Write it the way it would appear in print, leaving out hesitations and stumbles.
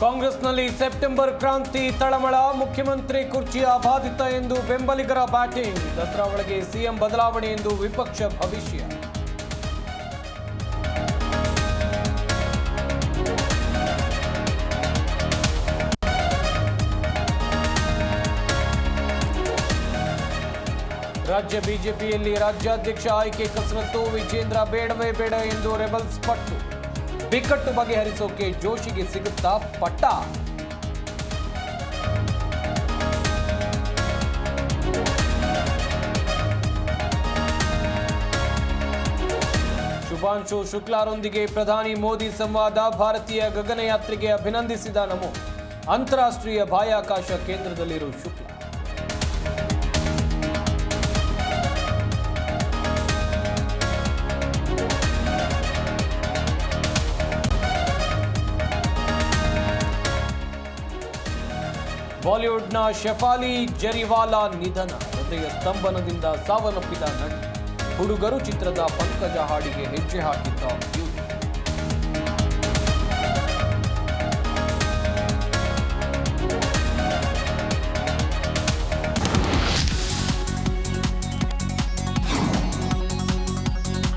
ಕಾಂಗ್ರೆಸ್ನಲ್ಲಿ ಸೆಪ್ಟೆಂಬರ್ ಕ್ರಾಂತಿ ತಳಮಳ, ಮುಖ್ಯಮಂತ್ರಿ ಕುರ್ಚಿಯ ಬಾಧಿತ ಎಂದು ಬೆಂಬಲಿಗರ ಬ್ಯಾಟಿಂಗ್. ದಸರಾ ಒಳಗೆ ಸಿಎಂ ಬದಲಾವಣೆ ಎಂದು ವಿಪಕ್ಷ ಭವಿಷ್ಯ. ರಾಜ್ಯ ಬಿಜೆಪಿಯಲ್ಲಿ ರಾಜ್ಯಾಧ್ಯಕ್ಷ ಆಯ್ಕೆ ಕಸರತ್ತು, ವಿಜೇಂದ್ರ ಬೇಡವೇ ಬೇಡ ಎಂದು ರೆಬಲ್ಸ್ ಪಟ್ಟು. ಬಿಕ್ಕಟ್ಟು ಬಗೆಹರಿಸೋಕೆ ಜೋಶಿಗೆ ಸಿಗುತ್ತಾ ಪಟ್ಟ? ಶುಭಾಂಶು ಶುಕ್ಲಾರೊಂದಿಗೆ ಪ್ರಧಾನಿ ಮೋದಿ ಸಂವಾದ, ಭಾರತೀಯ ಗಗನಯಾತ್ರೆಗೆ ಅಭಿನಂದಿಸಿದ ನಮೋ. ಅಂತಾರಾಷ್ಟ್ರೀಯ ಬಾಹ್ಯಾಕಾಶ ಕೇಂದ್ರದಲ್ಲಿರುವ ಶುಕ್ಲಾ. ಬಾಲಿವುಡ್ನ ಶೆಫಾಲಿ ಜರಿವಾಲಾ ನಿಧನ, ಹೃದಯ ಸ್ತಂಭನದಿಂದ ಸಾವನ್ನಪ್ಪಿದ ನಟಿ. ಹುಡುಗರು ಚಿತ್ರದ ಪಂಕಜ ಹಾಡಿಗೆ ಹೆಜ್ಜೆ ಹಾಕಿದ್ದ ಬ್ಯೂಟಿ.